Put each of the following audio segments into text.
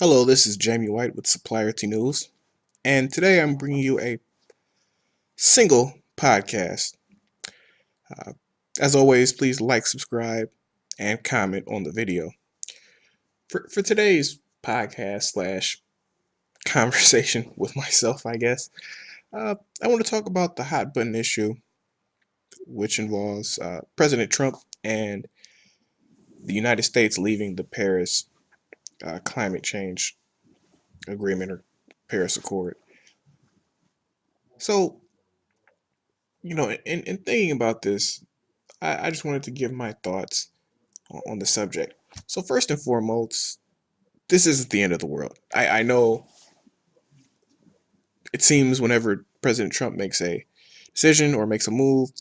Hello, this is Jaymie White with Supplierty News, and today I'm bringing you a single podcast. Uh, as always, please like, subscribe, and comment on the video. For today's podcast slash conversation with myself, I guess, I want to talk about the hot button issue, which involves President Trump and the United States leaving the Paris climate change agreement or Paris Accord. So, in thinking about this, I just wanted to give my thoughts on the subject. So first and foremost, this isn't the end of the world. I know it seems whenever President Trump makes a decision or makes a move,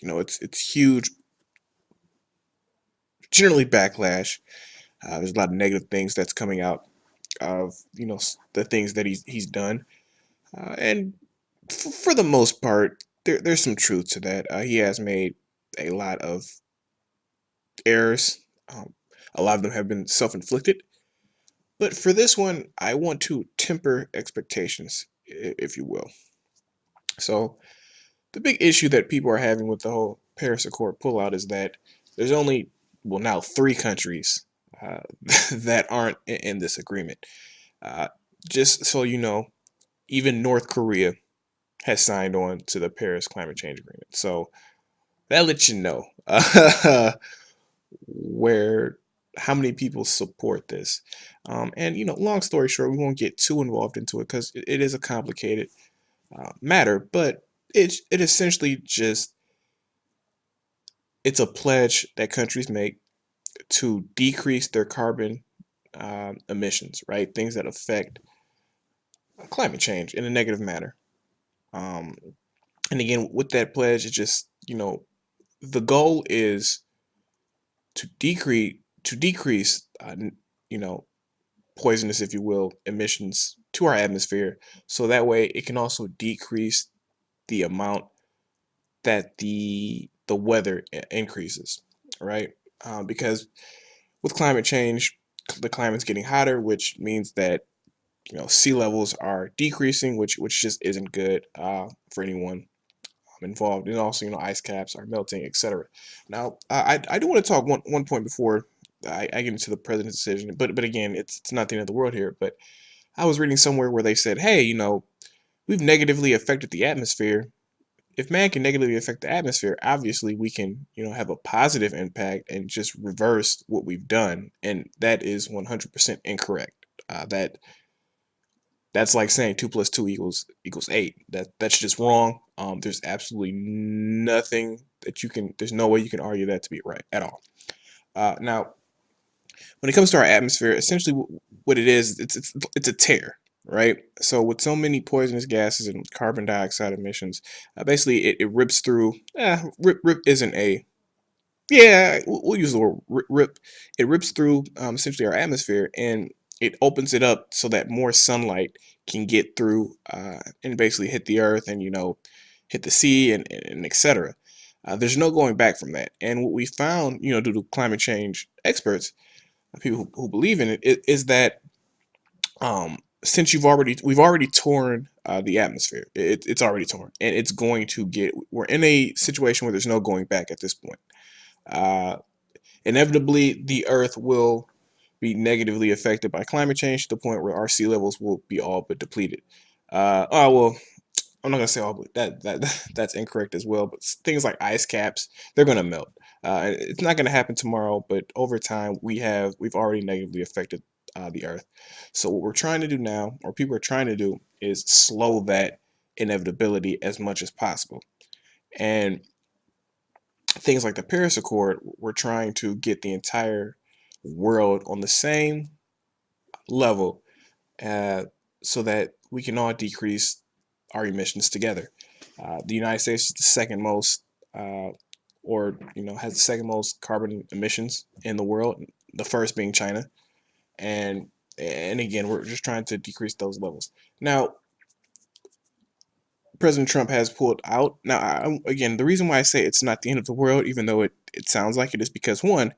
it's huge, generally backlash. There's a lot of negative things that's coming out of the things that he's done, and for the most part, there's some truth to that. He has made a lot of errors. A lot of them have been self-inflicted. But for this one, I want to temper expectations, if you will. So, the big issue that people are having with the whole Paris Accord pullout is that there's only, well, now three countries uh, that aren't in this agreement. Uh, just so you know, even North Korea has signed on to the Paris Climate Change Agreement. So, that lets you know where how many people support this. And long story short, we won't get too involved into it because it is a complicated matter. But it essentially just it's a pledge that countries make to decrease their carbon emissions, right? Things that affect climate change in a negative manner. Um, and again, with that pledge, it's just the goal is to decrease you know poisonous, if you will, emissions to our atmosphere, so that way it can also decrease the amount that the weather increases, right? Because with climate change, the climate's getting hotter, which means that sea levels are decreasing, which just isn't good for anyone involved, and also ice caps are melting, etc. Now, I do want to talk one point before I get into the president's decision, but again, it's not the end of the world here. But I was reading somewhere where they said, hey, we've negatively affected the atmosphere. If man can negatively affect the atmosphere, obviously we can, have a positive impact and just reverse what we've done. And that is 100% incorrect. That's like saying 2 plus 2 equals 8. That's just wrong. There's absolutely nothing that you can. There's no way you can argue that to be right at all. Now, when it comes to our atmosphere, essentially what it is, it's a tear, right? So with so many poisonous gases and carbon dioxide emissions, basically it rips through. Rip isn't a yeah. We'll use the word rip. It rips through essentially our atmosphere, and it opens it up so that more sunlight can get through and basically hit the earth and hit the sea and etc. There's no going back from that. And what we found, due to climate change experts, people who believe in it, is that since we've already torn the atmosphere, it's already torn, and it's going to get. We're in a situation where there's no going back at this point. Uh, Inevitably, the Earth will be negatively affected by climate change to the point where our sea levels will be all but depleted. Oh well, I'm not gonna say all, but that's incorrect as well. But things like ice caps, they're gonna melt. It's not gonna happen tomorrow, but over time we've already negatively affected the Earth. So what we're trying to do now, or people are trying to do, is slow that inevitability as much as possible. And things like the Paris Accord, we're trying to get the entire world on the same level, uh, so that we can all decrease our emissions together. The United States is the second most, or has the second most carbon emissions in the world. The first being China, and again, we're just trying to decrease those levels. Now, President Trump has pulled out. Now, again, the reason why I say it's not the end of the world, even though it sounds like it, is because one,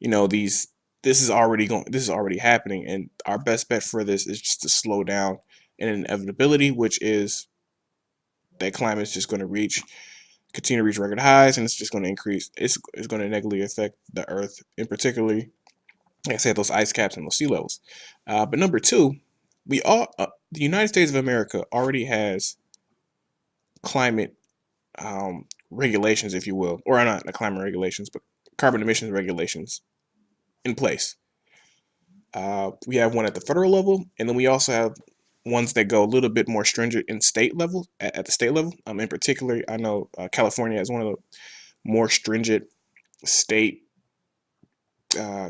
these this is already happening, and our best bet for this is just to slow down an inevitability, which is that climate is just going to continue to reach record highs, and it's just going to increase. It's going to negatively affect the Earth, in particularly, like I said, those ice caps and those sea levels. But number two, the United States of America already has climate regulations, if you will, or not the climate regulations, but carbon emissions regulations in place. We have one at the federal level, and then we also have ones that go a little bit more stringent in state level, at the state level. In particular, I know California has one of the more stringent state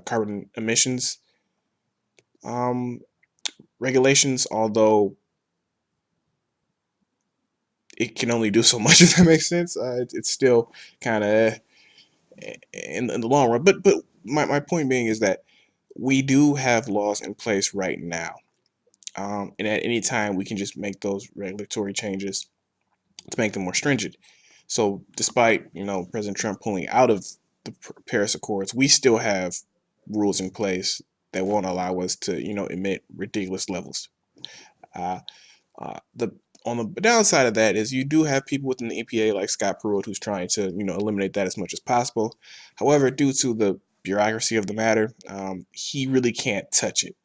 carbon emissions um, regulations, although it can only do so much, if that makes sense. It's still kind of in the long run. But my point being is that we do have laws in place right now. And at any time, we can just make those regulatory changes to make them more stringent. So, despite President Trump pulling out of the Paris Accords, we still have rules in place that won't allow us to emit ridiculous levels. Uh, the On the downside of that is you do have people within the EPA like Scott Pruitt who's trying to eliminate that as much as possible. However, due to the bureaucracy of the matter, he really can't touch it.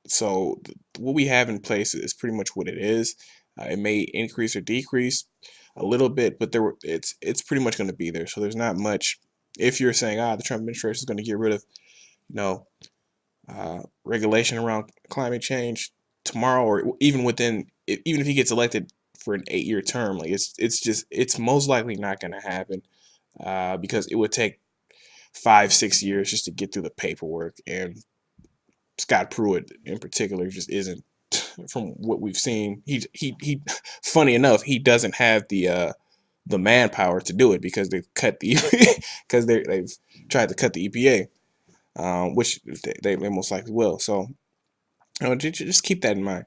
So what we have in place is pretty much what it is. It may increase or decrease a little bit, but it's pretty much going to be there. So there's not much. If you're saying the Trump administration is going to get rid of you know regulation around climate change tomorrow, or even even if he gets elected for an 8-year term, like it's most likely not going to happen, because it would take 5-6 years just to get through the paperwork, and Scott Pruitt in particular just isn't, from what we've seen. He funny enough, he doesn't have the manpower to do it, because they've cut the because they've tried to cut the EPA, which they most likely will. So just keep that in mind.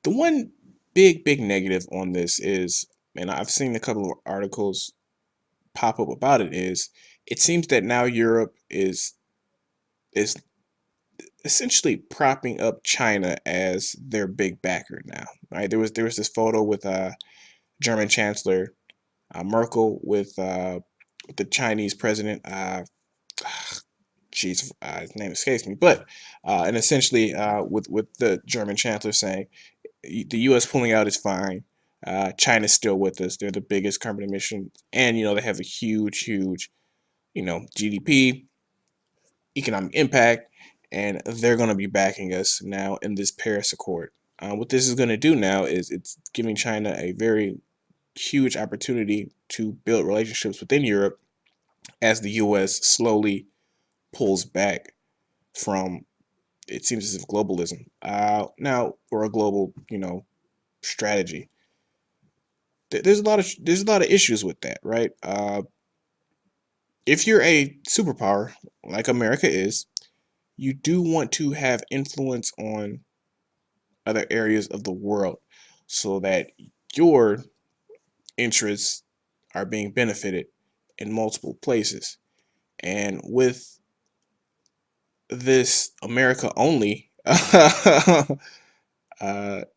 The one big negative on this is, and I've seen a couple of articles pop up about it, is it seems that now Europe is essentially propping up China as their big backer now. Right? There was this photo with German Chancellor Merkel with the Chinese president. His name escapes me, but and essentially with the German Chancellor saying the U.S. pulling out is fine. China's still with us. They're the biggest carbon emission, and they have a huge GDP, economic impact, and they're going to be backing us now in this Paris Accord. What this is going to do now is it's giving China a very huge opportunity to build relationships within Europe as the U.S. slowly pulls back from, it seems as if, globalism now, or a global strategy. There's a lot of issues with that, right? If you're a superpower like America is, you do want to have influence on other areas of the world so that your interests are being benefited in multiple places. And with this America only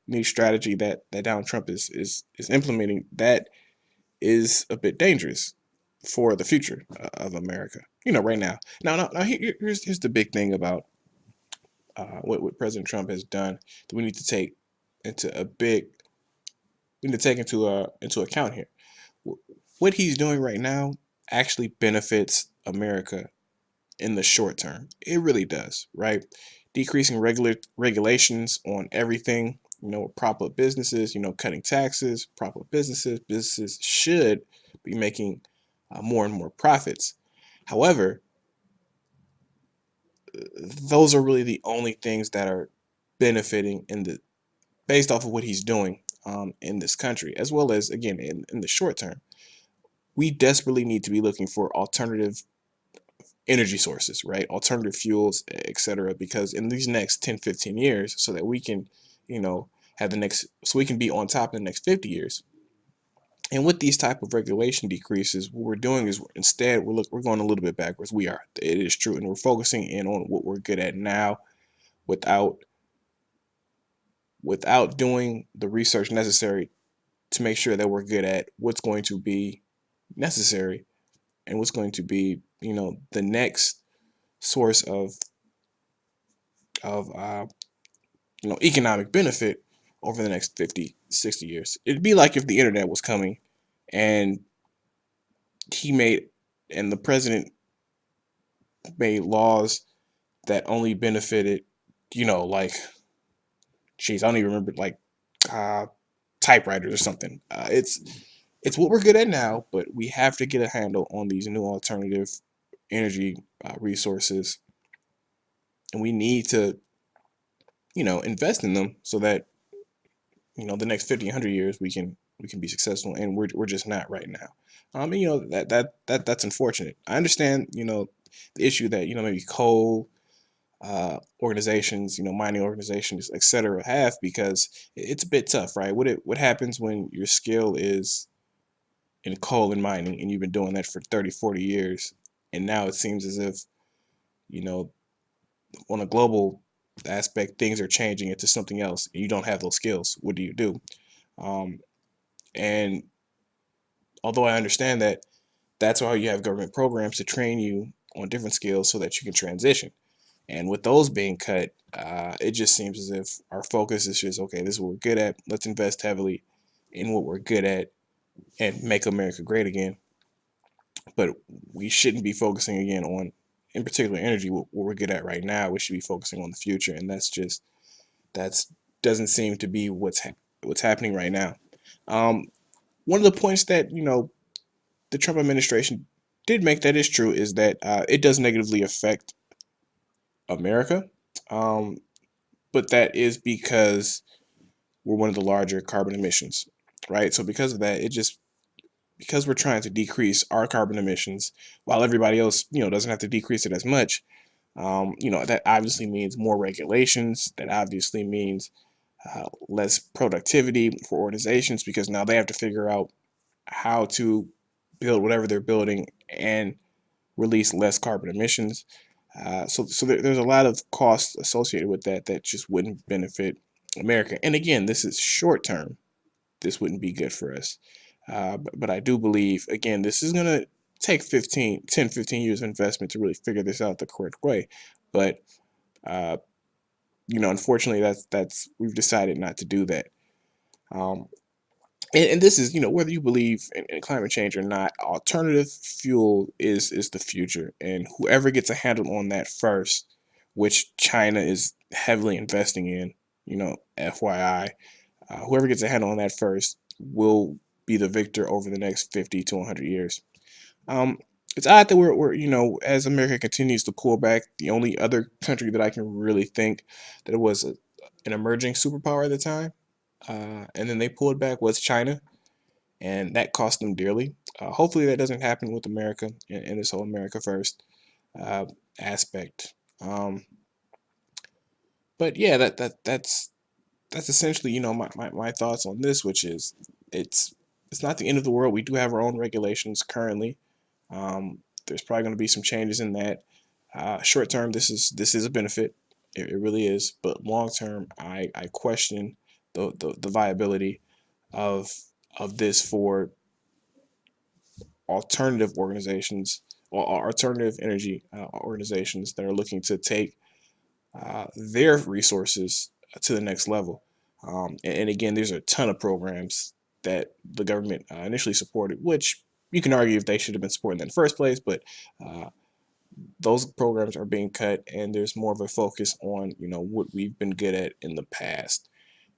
new strategy that Donald Trump is implementing, that is a bit dangerous for the future of America. Right now. Now here's the big thing about what President Trump has done that we need to take into account here. What he's doing right now actually benefits America in the short term. It really does, right? Decreasing regulations on everything, prop up businesses, cutting taxes, prop up businesses. Businesses should be making more and more profits. However, those are really the only things that are benefiting based off of what he's doing in this country, as well as, again, in the short term. We desperately need to be looking for alternative energy sources, right? Alternative fuels, etc. Because in these next 10-15 years, so that we can, have so we can be on top in the next 50 years, And with these type of regulation decreases, what we're doing is instead we're going a little bit backwards. We are. It is true, and we're focusing in on what we're good at now, without doing the research necessary to make sure that we're good at what's going to be necessary and what's going to be, the next source of economic benefit over the next 50, 60 years. It'd be like if the internet was coming and he made and the president made laws that only benefited, like, geez, I don't even remember, like, uh, typewriters or something. It's what we're good at now, but we have to get a handle on these new alternative energy resources, and we need to, invest in them so that the next 50, 100 years we can be successful, and we're just not right now. And that's unfortunate. I understand, the issue that maybe coal organizations, mining organizations, etc., have, because it's a bit tough, right? What happens when your skill is in coal and mining and you've been doing that for 30, 40 years, and now it seems as if, you know, on a global aspect, things are changing into something else, and you don't have those skills. What do you do? Um, and although I understand that that's why you have government programs to train you on different skills so that you can transition. And with those being cut, it just seems as if our focus is just, okay, this is what we're good at. Let's invest heavily in what we're good at and make America great again. But we shouldn't be focusing again on, in particular, energy, what we're good at right now. We should be focusing on the future, and that's doesn't seem to be what's happening right now. Um, One of the points that the Trump administration did make that is true is that it does negatively affect America, um, but that is because we're one of the larger carbon emissions, right? So because of that, because we're trying to decrease our carbon emissions while everybody else, doesn't have to decrease it as much. That obviously means more regulations. That obviously means less productivity for organizations, because now they have to figure out how to build whatever they're building and release less carbon emissions. So there's a lot of costs associated with that just wouldn't benefit America. And again, this is short term. This wouldn't be good for us. But I do believe, again, this is going to take 10, 15 years of investment to really figure this out the correct way. But, uh, unfortunately, we've decided not to do that. Um, and this is, whether you believe in climate change or not, alternative fuel is the future. And whoever gets a handle on that first, which China is heavily investing in, FYI, whoever gets a handle on that first will be the victor over the next 50 to 100 years. Um, it's odd that we're, as America continues to pull back, the only other country that I can really think that was an emerging superpower at the time, and then they pulled back, was China, and that cost them dearly. Hopefully, that doesn't happen with America and this whole America first uh, aspect. Um, but yeah, that's essentially, my thoughts on this, which is it's not the end of the world. We do have our own regulations currently. There's probably going to be some changes in that. Short term, this is a benefit. It really is. But long term, I question the viability of this for alternative organizations or alternative energy organizations that are looking to take their resources to the next level. And again, there's a ton of programs that the government initially supported, which you can argue if they should have been supported in the first place, but uh, those programs are being cut, and there's more of a focus on what we've been good at in the past.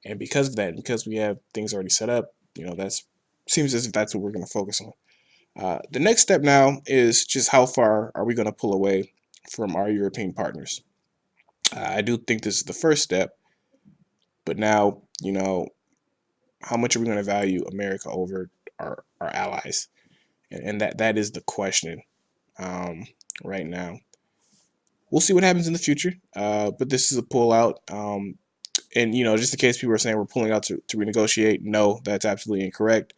And because of that, because we have things already set up, that's seems as if that's what we're going to focus on. The next step now is just how far are we going to pull away from our European partners. I do think this is the first step, but now, how much are we going to value America over our allies? And that is the question um, right now. We'll see what happens in the future, but this is a pullout. And, just in case people are saying we're pulling out to renegotiate, no, that's absolutely incorrect.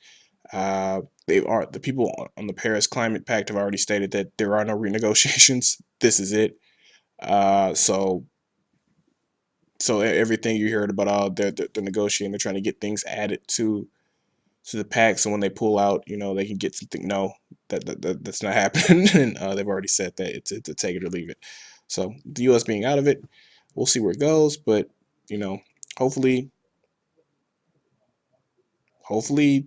The people on the Paris Climate Pact have already stated that there are no renegotiations. This is it. So everything you heard about all they're negotiating, they're trying to get things added to the pact. So when they pull out, they can get something. No, that's not happening. And they've already said that it's a take it or leave it. So the U.S. being out of it, we'll see where it goes. But you know, hopefully, hopefully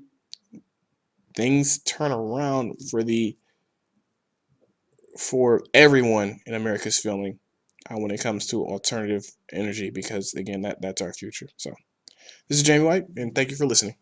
things turn around for everyone in America's feeling when it comes to alternative energy, because again, that's our future. So this is Jaymie White, and thank you for listening.